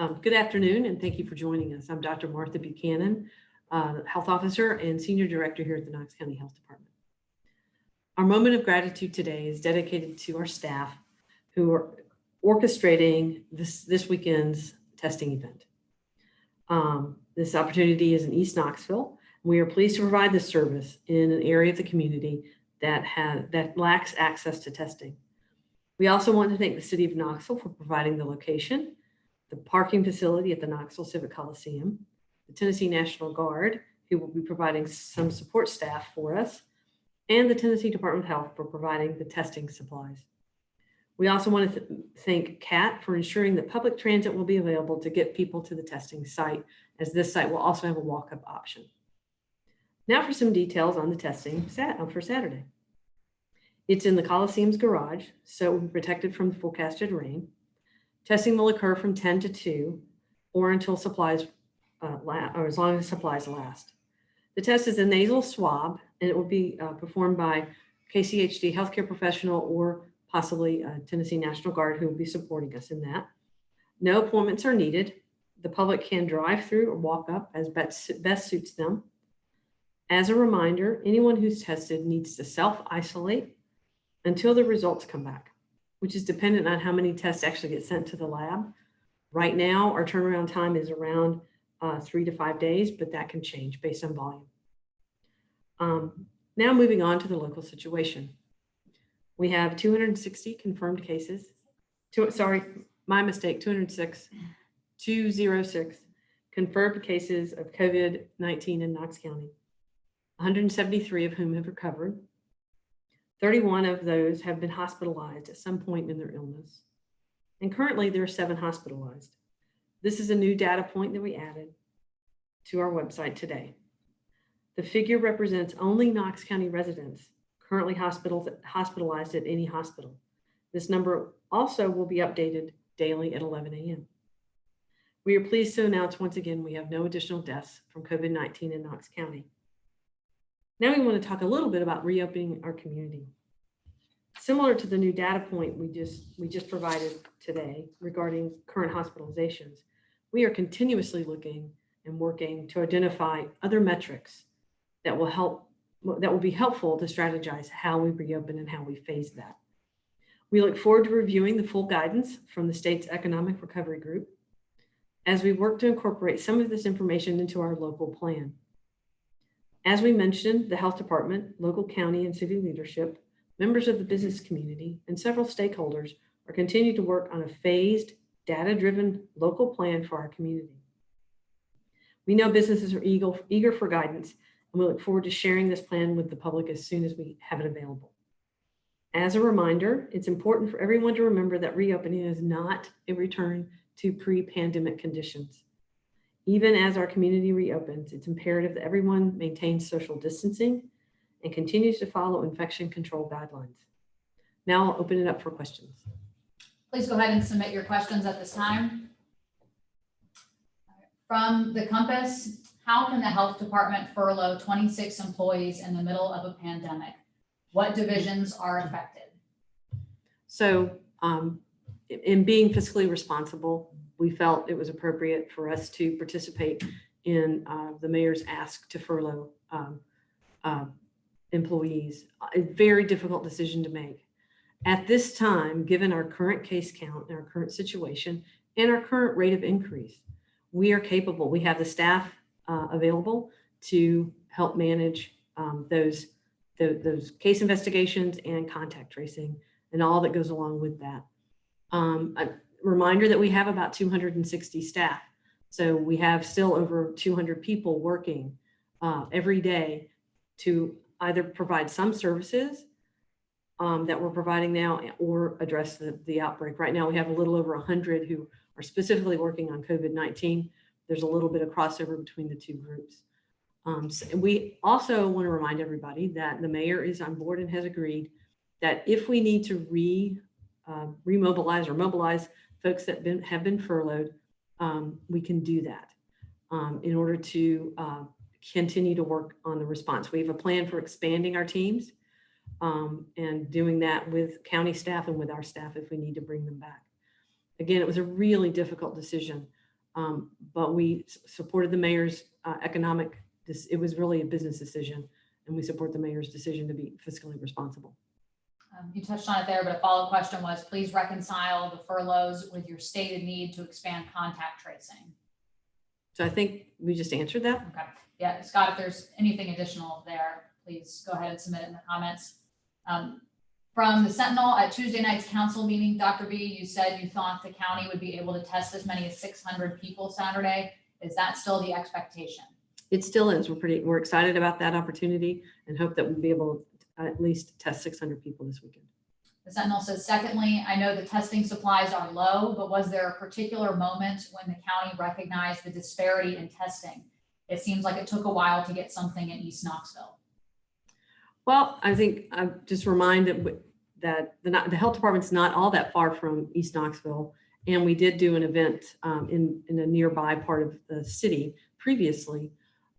Good afternoon, and thank you for joining us. I'm Dr. Martha Buchanan, Health Officer and Senior Director here at the Knox County Health Department. Our moment of gratitude today is dedicated to our staff who are orchestrating this weekend's testing event. This opportunity is in East Knoxville. We are pleased to provide this service in an area of the community that lacks access to testing. We also want to thank the City of Knoxville for providing the location, the parking facility at the Knoxville Civic Coliseum, the Tennessee National Guard, who will be providing some support staff for us, and the Tennessee Department of Health for providing the testing supplies. We also want to thank CAT for ensuring that public transit will be available to get people to the testing site, as this site will also have a walk-up option. Now for some details on the testing for Saturday. It's in the Coliseum's garage, so it will be protected from the forecasted rain. Testing will occur from 10 to 2 or until supplies, or as long as supplies last. The test is a nasal swab, and it will be performed by KCHD healthcare professional or possibly Tennessee National Guard, who will be supporting us in that. No appointments are needed. The public can drive through or walk up as best suits them. As a reminder, anyone who's tested needs to self-isolate until the results come back, which is dependent on how many tests actually get sent to the lab. Right now, our turnaround time is around 3 to 5 days, but that can change based on volume. Now moving on to the local situation. We have 260 confirmed cases. 206 confirmed cases of COVID-19 in Knox County, 173 of whom have recovered. 31 of those have been hospitalized at some point in their illness. And currently there are 7 hospitalized. This is a new data point that we added to our website today. The figure represents only Knox County residents currently hospitalized at any hospital. This number also will be updated daily at 11 a.m. We are pleased to announce once again we have no additional deaths from COVID-19 in Knox County. Now we want to talk a little bit about reopening our community. Similar to the new data point we just provided today regarding current hospitalizations, we are continuously looking and working to identify other metrics that will be helpful to strategize how we reopen and how we phase that. We look forward to reviewing the full guidance from the state's Economic Recovery Group as we work to incorporate some of this information into our local plan. As we mentioned, the health department, local county and city leadership, members of the business community, and several stakeholders are continuing to work on a phased, data-driven local plan for our community. We know businesses are eager for guidance, and we look forward to sharing this plan with the public as soon as we have it available. As a reminder, it's important for everyone to remember that reopening is not a return to pre-pandemic conditions. Even as our community reopens, it's imperative that everyone maintains social distancing and continues to follow infection control guidelines. Now I'll open it up for questions. Please go ahead and submit your questions at this time. From the Compass, how can the health department furlough 26 employees in the middle of a pandemic? What divisions are affected? So in being fiscally responsible, we felt it was appropriate for us to participate in the mayor's ask to furlough employees. A very difficult decision to make. At this time, given our current case count and our current situation and our current rate of increase, we are capable. We have the staff available to help manage those case investigations and contact tracing and all that goes along with that. A reminder that we have about 260 staff. So we have still over 200 people working every day to either provide some services that we're providing now or address the outbreak. Right now we have a little over 100 who are specifically working on COVID-19. There's a little bit of crossover between the two groups. So we also want to remind everybody that the mayor is on board and has agreed that if we need to remobilize or mobilize folks that have been furloughed, we can do that in order to continue to work on the response. We have a plan for expanding our teams and doing that with county staff and with our staff if we need to bring them back. Again, it was a really difficult decision. But we supported the mayor's economic, it was really a business decision, and we support the mayor's decision to be fiscally responsible. You touched on it there, but a follow-up question was, please reconcile the furloughs with your stated need to expand contact tracing. So I think we just answered that. Okay. Yeah, Scott, if there's anything additional there, please go ahead and submit it in the comments. From the Sentinel at Tuesday night's council meeting, Dr. B, you said you thought the county would be able to test as many as 600 people Saturday. Is that still the expectation? It still is. We're excited about that opportunity and hope that we'll be able to at least test 600 people this weekend. The Sentinel says, secondly, I know the testing supplies are low, but was there a particular moment when the county recognized the disparity in testing? It seems like it took a while to get something in East Knoxville. Well, I think I just remind that the health department's not all that far from East Knoxville. And we did do an event in a nearby part of the city previously.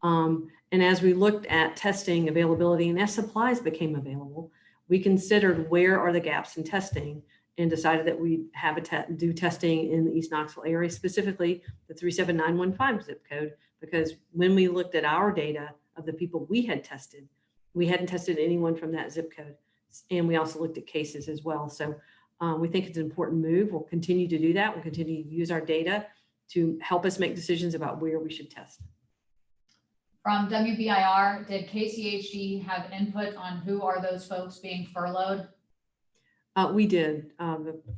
And as we looked at testing availability and as supplies became available, we considered where are the gaps in testing and decided that we'd have do testing in the East Knoxville area, specifically the 37915 zip code, because when we looked at our data of the people we had tested, we hadn't tested anyone from that zip code. And we also looked at cases as well. So we think it's an important move. We'll continue to do that. We'll continue to use our data to help us make decisions about where we should test. From WBIR, did KCHD have input on who are those folks being furloughed? We did.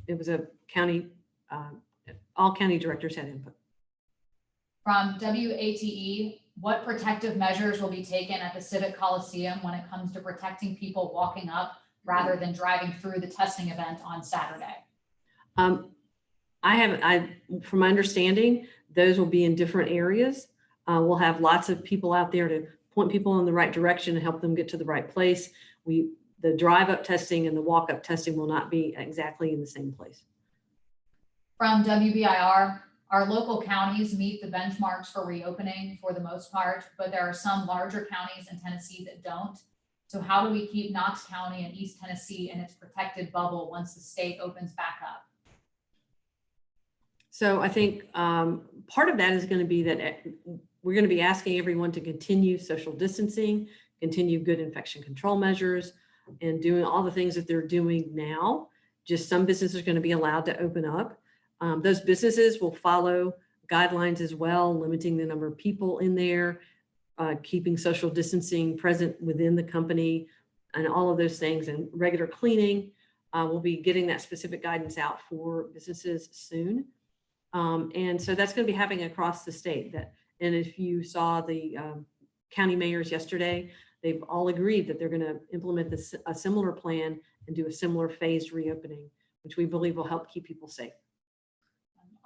It was a county, all county directors had input. From WATE, what protective measures will be taken at the Civic Coliseum when it comes to protecting people walking up rather than driving through the testing event on Saturday? From my understanding, those will be in different areas. We'll have lots of people out there to point people in the right direction and help them get to the right place. The drive-up testing and the walk-up testing will not be exactly in the same place. From WBIR, our local counties meet the benchmarks for reopening for the most part, but there are some larger counties in Tennessee that don't. So how do we keep Knox County and East Tennessee in its protected bubble once the state opens back up? So I think part of that is going to be that we're going to be asking everyone to continue social distancing, continue good infection control measures, and doing all the things that they're doing now. Just some businesses are going to be allowed to open up. Those businesses will follow guidelines as well, limiting the number of people in there, keeping social distancing present within the company, and all of those things, and regular cleaning. We'll be getting that specific guidance out for businesses soon. And so that's going to be happening across the state. And if you saw the county mayors yesterday, they've all agreed that they're going to implement a similar plan and do a similar phased reopening, which we believe will help keep people safe.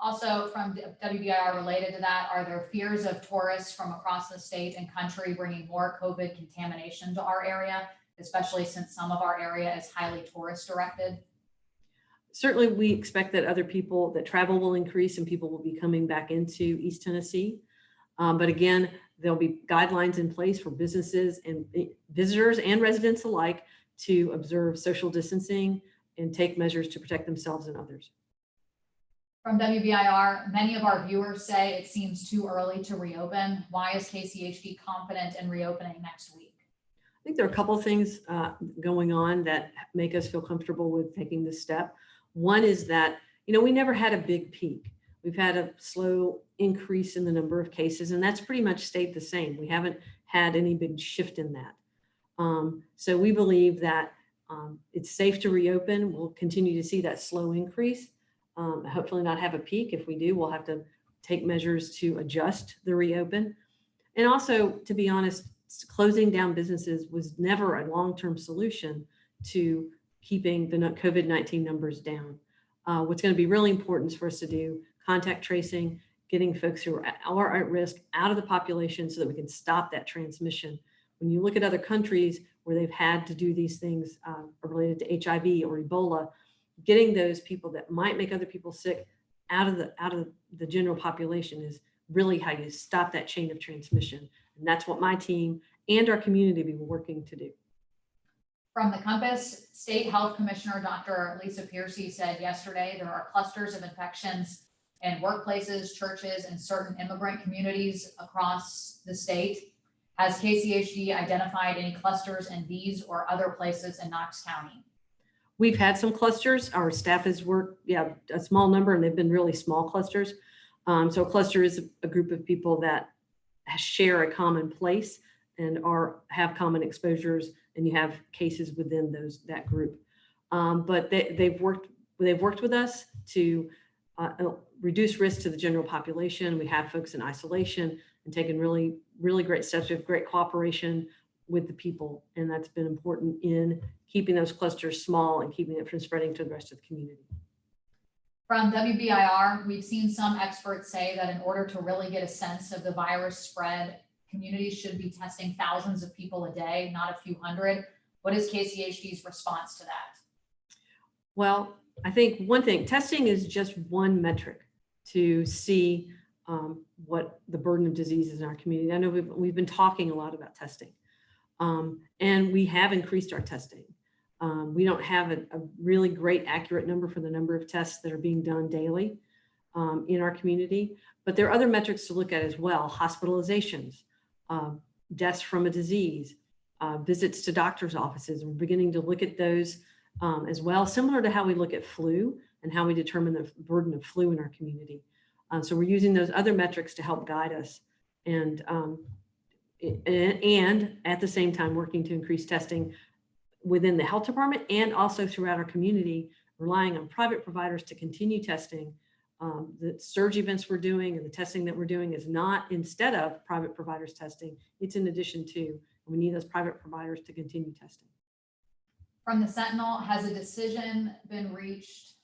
Also from WBIR related to that, are there fears of tourists from across the state and country bringing more COVID contamination to our area, especially since some of our area is highly tourist directed? Certainly, we expect that other people, that travel will increase and people will be coming back into East Tennessee. But again, there'll be guidelines in place for businesses and visitors and residents alike to observe social distancing and take measures to protect themselves and others. From WBIR, many of our viewers say it seems too early to reopen. Why is KCHD confident in reopening next week? I think there are a couple of things going on that make us feel comfortable with taking this step. One is that, we never had a big peak. We've had a slow increase in the number of cases, and that's pretty much stayed the same. We haven't had any big shift in that. So we believe that it's safe to reopen. We'll continue to see that slow increase. Hopefully not have a peak. If we do, we'll have to take measures to adjust the reopen. And also, to be honest, closing down businesses was never a long-term solution to keeping the COVID-19 numbers down. What's going to be really important is for us to do contact tracing, getting folks who are at risk out of the population so that we can stop that transmission. When you look at other countries where they've had to do these things related to HIV or Ebola, getting those people that might make other people sick out of the general population is really how you stop that chain of transmission. And that's what my team and our community will be working to do. From the Compass, State Health Commissioner Dr. Lisa Piercy said yesterday there are clusters of infections in workplaces, churches, and certain immigrant communities across the state. Has KCHD identified any clusters in these or other places in Knox County? We've had some clusters. Our staff has worked, a small number, and they've been really small clusters. So a cluster is a group of people that share a common place and have common exposures, and you have cases within that group. But they've worked with us to reduce risk to the general population. We have folks in isolation and taken really, really great steps. We have great cooperation with the people, and that's been important in keeping those clusters small and keeping it from spreading to the rest of the community. From WBIR, we've seen some experts say that in order to really get a sense of the virus spread, communities should be testing thousands of people a day, not a few hundred. What is KCHD's response to that? Well, I think one thing, testing is just one metric to see what the burden of disease is in our community. I know we've been talking a lot about testing, and we have increased our testing. We don't have a really great accurate number for the number of tests that are being done daily in our community, but there are other metrics to look at as well. Hospitalizations, deaths from a disease, visits to doctor's offices. We're beginning to look at those as well, similar to how we look at flu and how we determine the burden of flu in our community. So we're using those other metrics to help guide us, and at the same time working to increase testing within the health department and also throughout our community, relying on private providers to continue testing. The surge events we're doing and the testing that we're doing is not instead of private providers testing, it's in addition to, and we need those private providers to continue testing. From the Sentinel, has a decision been reached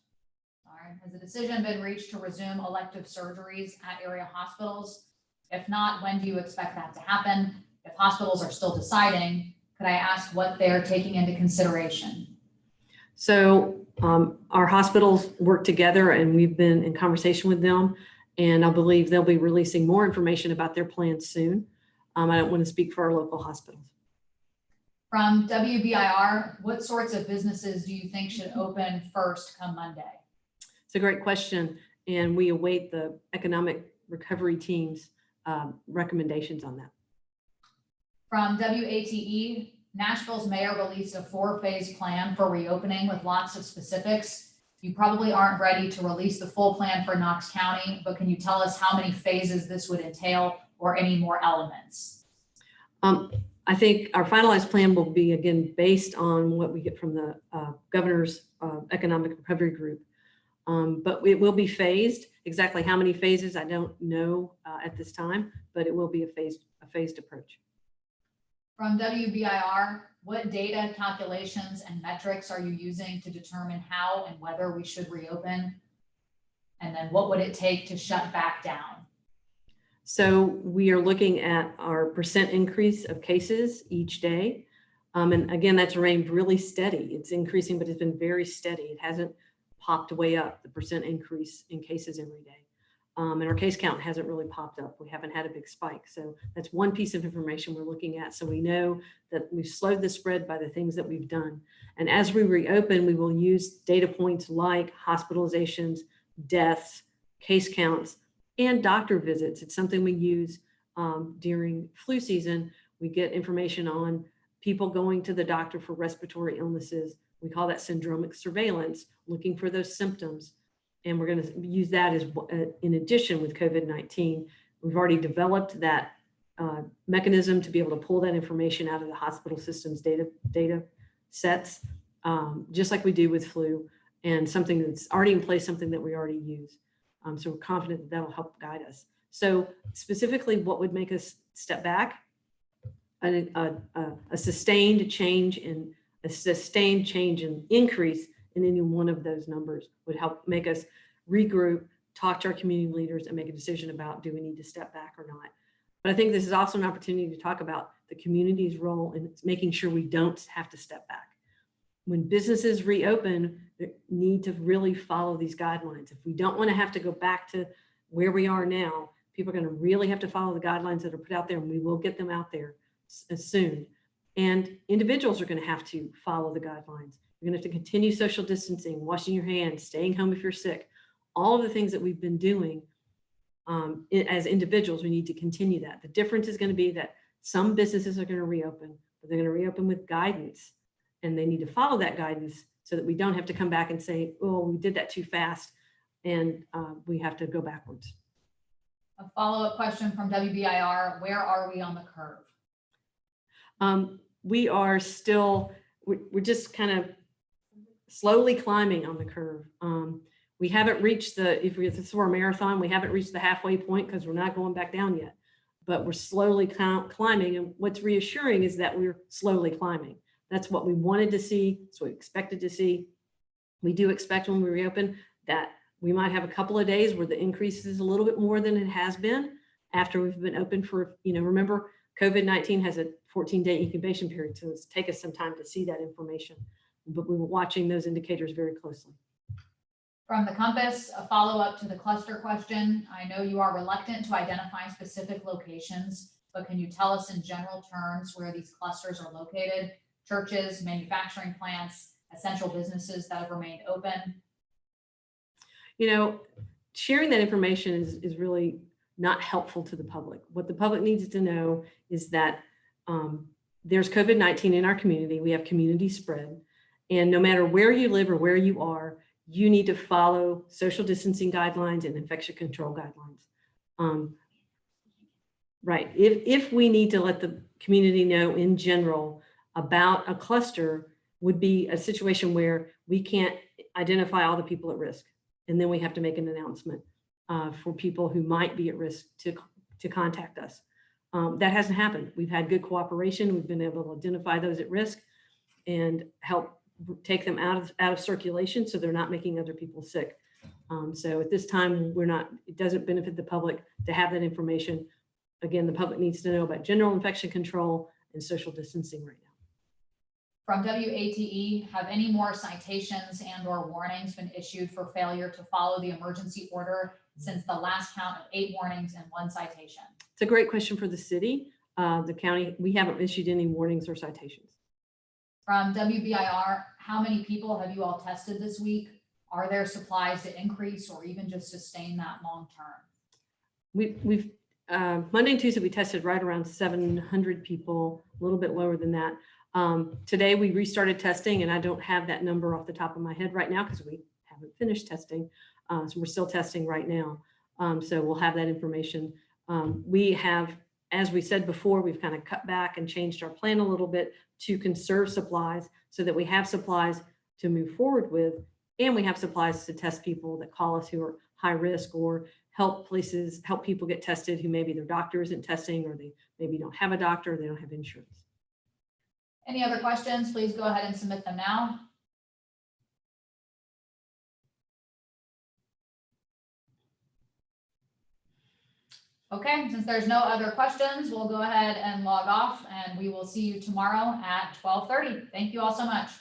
to resume elective surgeries at area hospitals? If not, when do you expect that to happen? If hospitals are still deciding, could I ask what they're taking into consideration? So our hospitals work together, and we've been in conversation with them, and I believe they'll be releasing more information about their plans soon. I don't want to speak for our local hospitals. From WBIR, what sorts of businesses do you think should open first come Monday? It's a great question, and we await the economic recovery team's recommendations on that. From WATE, Nashville's mayor released a 4-phase plan for reopening with lots of specifics. You probably aren't ready to release the full plan for Knox County, but can you tell us how many phases this would entail or any more elements? I think our finalized plan will be, again, based on what we get from the governor's economic recovery group. But it will be phased. Exactly how many phases, I don't know at this time, but it will be a phased approach. From WBIR, what data, calculations, and metrics are you using to determine how and whether we should reopen? And then what would it take to shut back down? So we are looking at our percent increase of cases each day. And again, that's remained really steady. It's increasing, but it's been very steady. It hasn't popped way up, the percent increase in cases every day. And our case count hasn't really popped up. We haven't had a big spike. So that's one piece of information we're looking at. So we know that we've slowed the spread by the things that we've done. And as we reopen, we will use data points like hospitalizations, deaths, case counts, and doctor visits. It's something we use during flu season. We get information on people going to the doctor for respiratory illnesses. We call that syndromic surveillance, looking for those symptoms. And we're going to use that as in addition with COVID-19. We've already developed that mechanism to be able to pull that information out of the hospital system's data sets, just like we do with flu, and something that's already in place, something that we already use. So we're confident that that'll help guide us. So specifically, what would make us step back? A sustained change in increase in any one of those numbers would help make us regroup, talk to our community leaders, and make a decision about, do we need to step back or not? But I think this is also an opportunity to talk about the community's role in making sure we don't have to step back. When businesses reopen, they need to really follow these guidelines. If we don't want to have to go back to where we are now, people are going to really have to follow the guidelines that are put out there, and we will get them out there soon. And individuals are going to have to follow the guidelines. You're going to have to continue social distancing, washing your hands, staying home if you're sick. all of the things that we've been doing as individuals, we need to continue that. The difference is going to be that some businesses are going to reopen, but they're going to reopen with guidance, and they need to follow that guidance so that we don't have to come back and say, oh, we did that too fast, and we have to go backwards. A follow-up question from WBIR, where are we on the curve? We are still, we're just kind of slowly climbing on the curve. We haven't reached if this were a marathon, we haven't reached the halfway point because we're not going back down yet, but we're slowly climbing. And what's reassuring is that we're slowly climbing. That's what we wanted to see. That's what we expected to see. We do expect when we reopen that we might have a couple of days where the increase is a little bit more than it has been after we've been open for, remember, COVID-19 has a 14-day incubation period, so it's take us some time to see that information. But we were watching those indicators very closely. From the Compass, a follow-up to the cluster question. I know you are reluctant to identify specific locations, but can you tell us in general terms where these clusters are located? Churches, manufacturing plants, essential businesses that have remained open? Sharing that information is really not helpful to the public. What the public needs to know is that there's COVID-19 in our community. We have community spread. And no matter where you live or where you are, you need to follow social distancing guidelines and infection control guidelines. Right. If we need to let the community know in general about a cluster, would be a situation where we can't identify all the people at risk. And then we have to make an announcement for people who might be at risk to contact us. That hasn't happened. We've had good cooperation. We've been able to identify those at risk and help take them out of circulation so they're not making other people sick. So at this time, it doesn't benefit the public to have that information. Again, the public needs to know about general infection control and social distancing right now. From WATE, have any more citations and/or warnings been issued for failure to follow the emergency order since the last count of 8 warnings and 1 citation? It's a great question for the city. The county, we haven't issued any warnings or citations. From WBIR, how many people have you all tested this week? Are there supplies to increase or even just sustain that long term? We've Monday and Tuesday, we tested right around 700 people, a little bit lower than that. Today we restarted testing, and I don't have that number off the top of my head right now because we haven't finished testing. So we're still testing right now. So we'll have that information. We have, as we said before, we've kind of cut back and changed our plan a little bit to conserve supplies so that we have supplies to move forward with, and we have supplies to test people that call us who are high risk, or help people get tested who maybe their doctor isn't testing, or they maybe don't have a doctor, or they don't have insurance. Any other questions? Please go ahead and submit them now. Okay, since there's no other questions, we'll go ahead and log off, and we will see you tomorrow at 12:30. Thank you all so much.